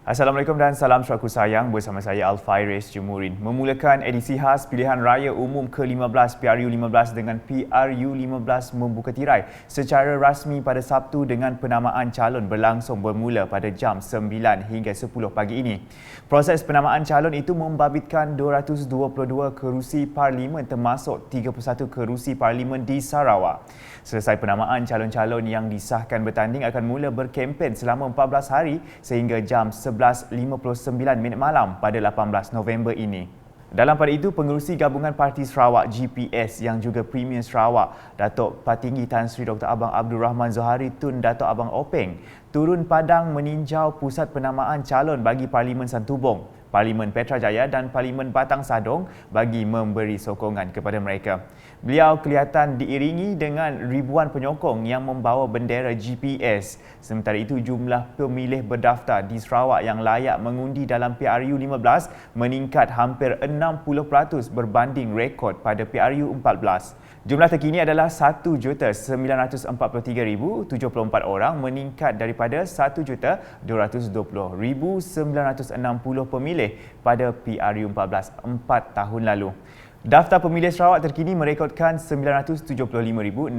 Assalamualaikum dan salam syaraku sayang, bersama saya Al-Fairis Jumurin. Memulakan edisi khas pilihan raya umum ke-15 PRU15 dengan PRU15 membuka tirai secara rasmi pada Sabtu dengan penamaan calon berlangsung bermula pada jam 9 hingga 10 pagi ini. Proses penamaan calon itu membabitkan 222 kerusi parlimen termasuk 31 kerusi parlimen di Sarawak. Selesai penamaan, calon-calon yang disahkan bertanding akan mula berkempen selama 14 hari sehingga jam 11.59 malam pada 18 November ini. Dalam pada itu, pengerusi gabungan Parti Sarawak GPS yang juga Premier Sarawak, Datuk Patinggi Tan Sri Dr. Abang Abdul Rahman Zohari Tun Datuk Abang Openg, turun padang meninjau pusat penamaan calon bagi Parlimen Santubong, Parlimen Petrajaya dan Parlimen Batang Sadong bagi memberi sokongan kepada mereka. Beliau kelihatan diiringi dengan ribuan penyokong yang membawa bendera GPS. Sementara itu, jumlah pemilih berdaftar di Sarawak yang layak mengundi dalam PRU15 meningkat hampir 60% berbanding rekod pada PRU14. Jumlah terkini adalah 1,943,074 orang, meningkat daripada 1,220,960 pemilih pada PRU14 4 tahun lalu. Daftar pemilih Sarawak terkini merekodkan 975,618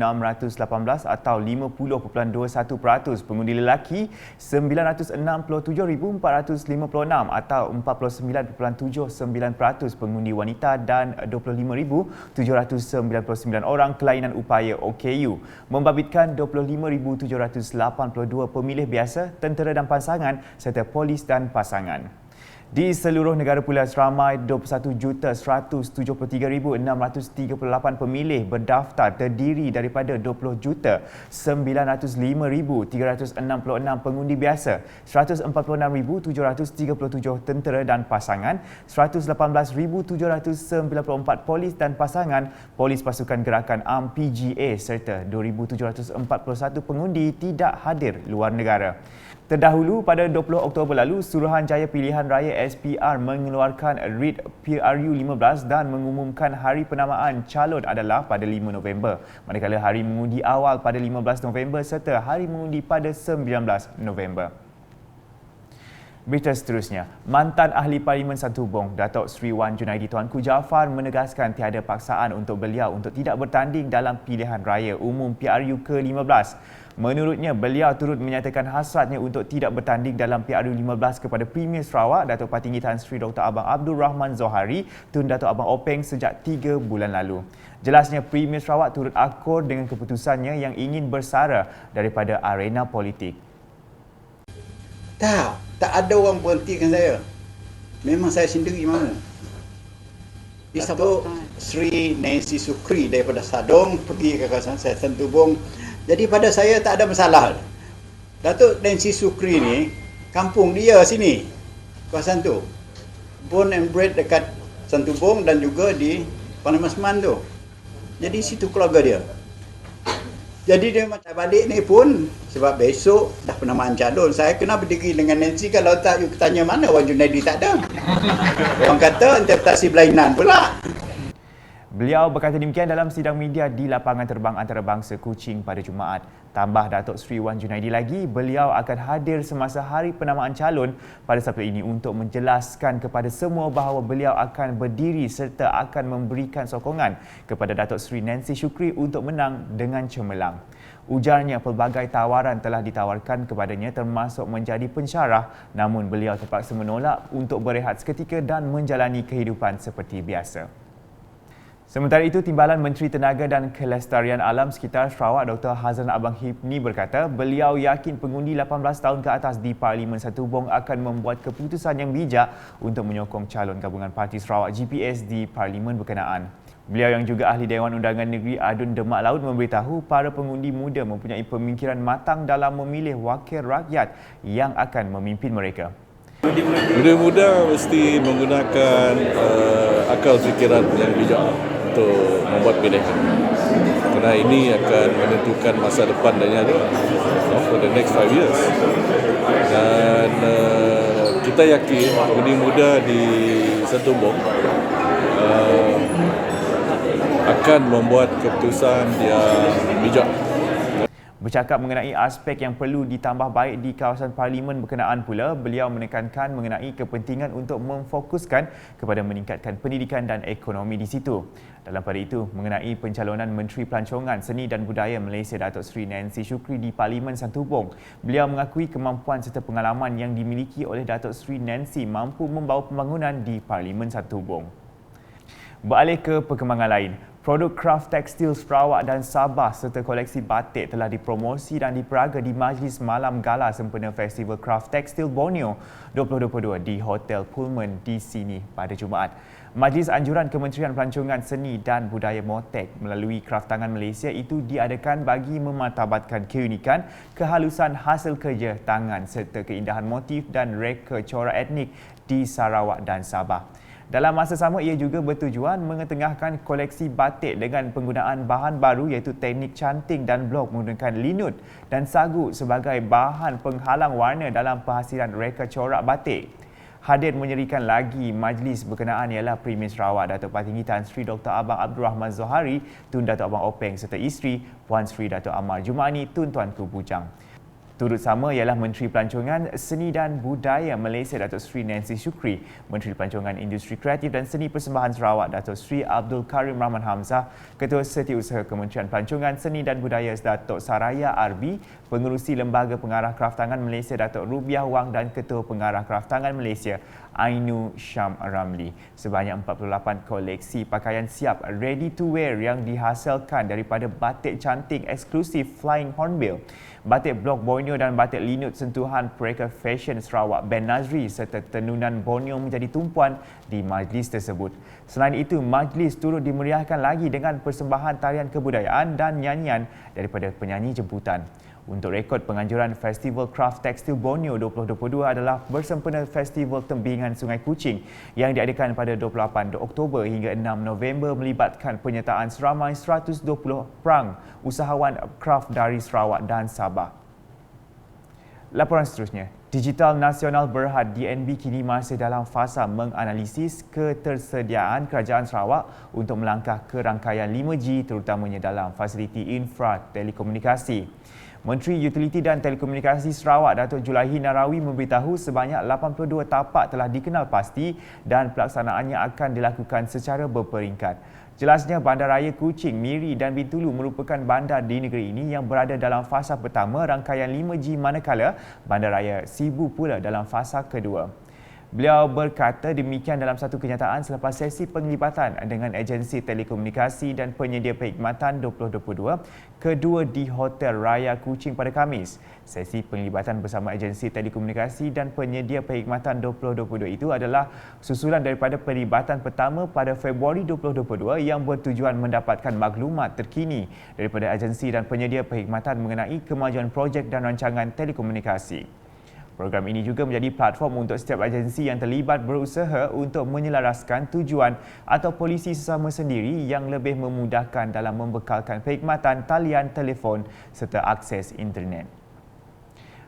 atau 50.21%, pengundi lelaki 967,456 atau 49.79%, pengundi wanita dan 25,799 orang kelainan upaya OKU, membabitkan 25,782 pemilih biasa, tentera dan pasangan serta polis dan pasangan. Di seluruh negara pula, seramai 21,173,638 pemilih berdaftar terdiri daripada 20,905,366 pengundi biasa, 146,737 tentera dan pasangan, 118,794 polis dan pasangan, polis pasukan gerakan ARM PGA serta 2,741 pengundi tidak hadir luar negara. Terdahulu, pada 20 Oktober lalu, Suruhanjaya Pilihan Raya SPR mengeluarkan writ PRU15 dan mengumumkan hari penamaan calon adalah pada 5 November, manakala hari mengundi awal pada 15 November serta hari mengundi pada 19 November. Berita seterusnya, mantan Ahli Parlimen Santubong, Datuk Seri Wan Junaidi Tuanku Jaafar menegaskan tiada paksaan untuk beliau untuk tidak bertanding dalam pilihan raya umum PRU ke-15. Menurutnya, beliau turut menyatakan hasratnya untuk tidak bertanding dalam PRU15 kepada Premier Sarawak, Datuk Patinggi Tan Sri Dr. Abang Abdul Rahman Zohari Tun Datuk Abang Openg sejak 3 bulan lalu. Jelasnya, Premier Sarawak turut akur dengan keputusannya yang ingin bersara daripada arena politik. Tak ada orang berhentikan saya. Memang saya sendiri mahu. Datuk Sri Nancy Sukri daripada Sadong pergi ke kawasan saya Santubong. Jadi pada saya tak ada masalah. Datuk Nancy Sukri ni, kampung dia sini, kawasan tu. Born and bred dekat Santubong dan juga di Parlimen Seman tu. Jadi situ keluarga dia. Jadi dia macam balik ni pun, sebab besok dah penamaan calon, saya kena berdiri dengan Nancy. Kalau tak, you tanya mana Wan Junaidi, tak ada. Orang kata interpretasi berlainan pula. Beliau berkata demikian dalam sidang media di lapangan terbang antarabangsa Kuching pada Jumaat. Tambah Datuk Seri Wan Junaidi lagi, beliau akan hadir semasa hari penamaan calon pada Sabtu ini untuk menjelaskan kepada semua bahawa beliau akan berdiri serta akan memberikan sokongan kepada Datuk Seri Nancy Sukri untuk menang dengan cemerlang. Ujarnya, pelbagai tawaran telah ditawarkan kepadanya termasuk menjadi pensyarah, namun beliau terpaksa menolak untuk berehat seketika dan menjalani kehidupan seperti biasa. Sementara itu, Timbalan Menteri Tenaga dan Kelestarian Alam Sekitar Sarawak Dr. Hazan Abang Hipni berkata beliau yakin pengundi 18 tahun ke atas di Parlimen Santubong akan membuat keputusan yang bijak untuk menyokong calon gabungan Parti Sarawak GPS di Parlimen berkenaan. Beliau yang juga Ahli Dewan Undangan Negeri Adun Demak Laut memberitahu para pengundi muda mempunyai pemikiran matang dalam memilih wakil rakyat yang akan memimpin mereka. Muda-muda mesti menggunakan akal fikiran yang bijak untuk membuat pilihan. Kerana ini akan menentukan masa depan dan for the next 5 years. Dan kita yakin pengundi muda di Santubong akan membuat keputusan yang bijak. Bercakap mengenai aspek yang perlu ditambah baik di kawasan parlimen berkenaan pula, beliau menekankan mengenai kepentingan untuk memfokuskan kepada meningkatkan pendidikan dan ekonomi di situ. Dalam pada itu, mengenai pencalonan Menteri Pelancongan, Seni dan Budaya Malaysia Datuk Seri Nancy Shukri di Parlimen Santubong, beliau mengakui kemampuan serta pengalaman yang dimiliki oleh Datuk Seri Nancy mampu membawa pembangunan di Parlimen Santubong. Beralih ke perkembangan lain, produk kraft tekstil Sarawak dan Sabah serta koleksi batik telah dipromosi dan diperaga di Majlis Malam Gala sempena Festival Kraft Tekstil Borneo 2022 di Hotel Pullman di sini pada Jumaat. Majlis Anjuran Kementerian Pelancongan Seni dan Budaya Motek melalui Kraftangan Malaysia itu diadakan bagi memartabatkan keunikan, kehalusan hasil kerja tangan serta keindahan motif dan reka corak etnik di Sarawak dan Sabah. Dalam masa sama, ia juga bertujuan mengetengahkan koleksi batik dengan penggunaan bahan baru iaitu teknik canting dan blok menggunakan linut dan sagu sebagai bahan penghalang warna dalam penghasilan reka corak batik. Hadir menyerikan lagi majlis berkenaan ialah Premier Sarawak Datuk Patinggi Tan Sri Dr. Abang Abdul Rahman Zohari, Tun Datuk Abang Openg serta isteri Puan Sri Datuk Amar Jumani, Tun Tuanku Bujang. Turut sama ialah Menteri Pelancongan Seni dan Budaya Malaysia Datuk Seri Nancy Shukri, Menteri Pelancongan Industri Kreatif dan Seni Persembahan Sarawak Datuk Seri Abdul Karim Rahman Hamzah, Ketua Setiausaha Kementerian Pelancongan Seni dan Budaya Datuk Saraya Arbi, Pengerusi Lembaga Pengarah Kraftangan Malaysia Datuk Rubiah Wang dan Ketua Pengarah Kraftangan Malaysia Ainu Syam Ramli. Sebanyak 48 koleksi pakaian siap ready to wear yang dihasilkan daripada batik canting eksklusif Flying Hornbill, batik blok Borneo dan batik linut sentuhan Pereka Fashion Sarawak Ben Nazri serta tenunan Borneo menjadi tumpuan di majlis tersebut. Selain itu, majlis turut dimeriahkan lagi dengan persembahan tarian kebudayaan dan nyanyian daripada penyanyi jemputan. Untuk rekod penganjuran Festival Kraft Tekstil Borneo 2022 adalah bersempena Festival Tembingan Sungai Kuching yang diadakan pada 28 Oktober hingga 6 November melibatkan penyertaan seramai 120 perang usahawan kraft dari Sarawak dan Sabah. Laporan seterusnya, Digital Nasional Berhad DNB kini masih dalam fasa menganalisis ketersediaan Kerajaan Sarawak untuk melangkah ke rangkaian 5G terutamanya dalam fasiliti infra telekomunikasi. Menteri Utiliti dan Telekomunikasi Sarawak Datuk Julaihi Narawi memberitahu sebanyak 82 tapak telah dikenal pasti dan pelaksanaannya akan dilakukan secara berperingkat. Jelasnya Bandaraya Kuching, Miri dan Bintulu merupakan bandar di negeri ini yang berada dalam fasa pertama rangkaian 5G manakala Bandaraya Sibu pula dalam fasa kedua. Beliau berkata demikian dalam satu kenyataan selepas sesi penglibatan dengan agensi telekomunikasi dan penyedia perkhidmatan 2022 kedua di Hotel Raya Kuching pada Khamis. Sesi penglibatan bersama agensi telekomunikasi dan penyedia perkhidmatan 2022 itu adalah susulan daripada penglibatan pertama pada Februari 2022 yang bertujuan mendapatkan maklumat terkini daripada agensi dan penyedia perkhidmatan mengenai kemajuan projek dan rancangan telekomunikasi. Program ini juga menjadi platform untuk setiap agensi yang terlibat berusaha untuk menyelaraskan tujuan atau polisi sesama sendiri yang lebih memudahkan dalam membekalkan perkhidmatan talian telefon serta akses internet.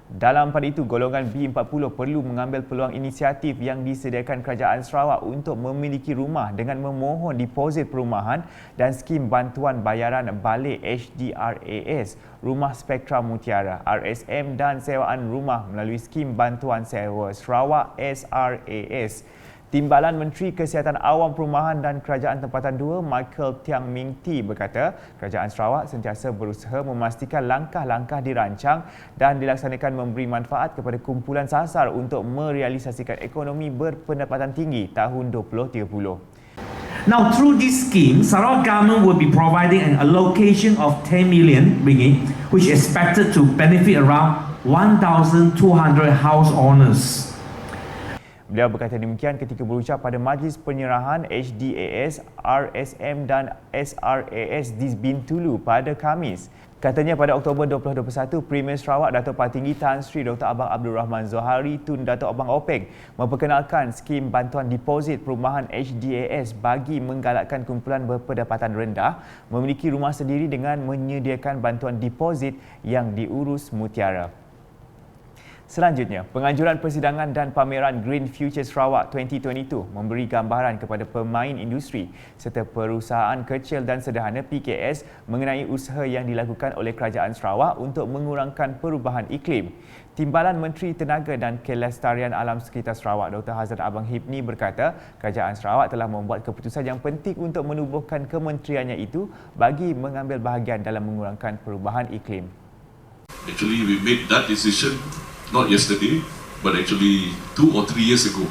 Dalam pada itu, golongan B40 perlu mengambil peluang inisiatif yang disediakan Kerajaan Sarawak untuk memiliki rumah dengan memohon deposit perumahan dan skim bantuan bayaran balik HDRAS, Rumah Spektra Mutiara, RSM dan sewaan rumah melalui skim bantuan sewa Sarawak SRAS. Timbalan Menteri Kesihatan Awam Perumahan dan Kerajaan Tempatan 2 Michael Tiang Ming Ti berkata Kerajaan Sarawak sentiasa berusaha memastikan langkah-langkah dirancang dan dilaksanakan memberi manfaat kepada kumpulan sasar untuk merealisasikan ekonomi berpendapatan tinggi tahun 2030. Now, through this scheme, Sarawak government will be providing an allocation of 10 million ringgit, which is expected to benefit around 1,200 house owners. Beliau berkata demikian ketika berucap pada majlis penyerahan HDAS, RSM dan SRAS di Bintulu pada Khamis. Katanya pada Oktober 2021, Premier Sarawak Datuk Patinggi Tan Sri Dr. Abang Abdul Rahman Zohari, Tun Datuk Abang Openg memperkenalkan skim bantuan deposit perumahan HDAS bagi menggalakkan kumpulan berpendapatan rendah memiliki rumah sendiri dengan menyediakan bantuan deposit yang diurus Mutiara. Selanjutnya, penganjuran persidangan dan pameran Green Future Sarawak 2022 memberi gambaran kepada pemain industri serta perusahaan kecil dan sederhana PKS mengenai usaha yang dilakukan oleh Kerajaan Sarawak untuk mengurangkan perubahan iklim. Timbalan Menteri Tenaga dan Kelestarian Alam Sekitar Sarawak Dr. Hazlan Abang Hipni berkata, Kerajaan Sarawak telah membuat keputusan yang penting untuk menubuhkan kementeriannya itu bagi mengambil bahagian dalam mengurangkan perubahan iklim. Actually, we made that decision not yesterday, but actually 2 or 3 years ago.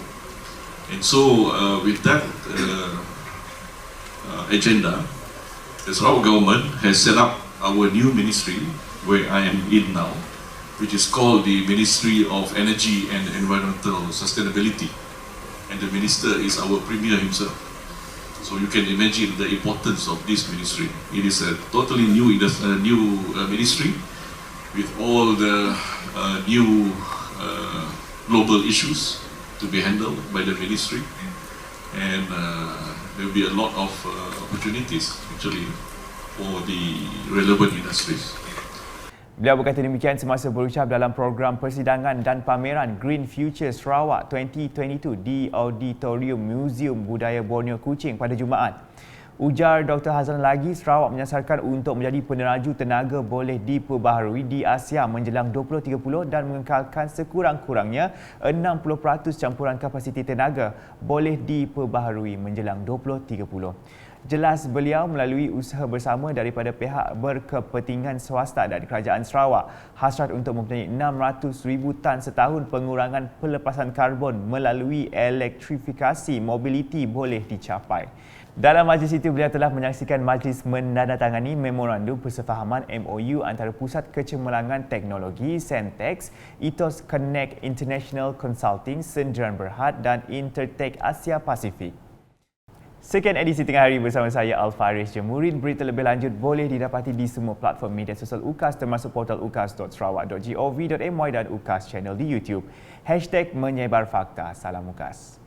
And so, with that agenda, the Sarawak government has set up our new ministry, where I am in now, which is called the Ministry of Energy and Environmental Sustainability. And the minister is our premier himself. So you can imagine the importance of this ministry. It is a totally new ministry with all the new global issues to be handled by the ministry, and there will be a lot of opportunities actually for the relevant industries. Beliau berkata demikian semasa berucap dalam program persidangan dan pameran Green Future Sarawak 2022 di Auditorium Museum Budaya Borneo Kuching pada Jumaat. Ujar Dr. Hazlan lagi, Sarawak menyasarkan untuk menjadi peneraju tenaga boleh diperbaharui di Asia menjelang 2030 dan mengekalkan sekurang-kurangnya 60% campuran kapasiti tenaga boleh diperbaharui menjelang 2030. Jelas beliau melalui usaha bersama daripada pihak berkepentingan swasta dan Kerajaan Sarawak, hasrat untuk mempunyai 600,000 tan setahun pengurangan pelepasan karbon melalui elektrifikasi mobiliti boleh dicapai. Dalam majlis itu, beliau telah menyaksikan majlis menandatangani memorandum persefahaman MOU antara Pusat Kecemerlangan Teknologi Sentex, Ethos Connect International Consulting Sdn Berhad dan Intertech Asia Pasifik. Sekian edisi Tengah Hari bersama saya Al-Faris Jemurin. Berita lebih lanjut boleh didapati di semua platform media sosial UKAS termasuk portal ukas.sarawak.gov.my dan UKAS channel di YouTube. #menyebarfakta. Salam UKAS.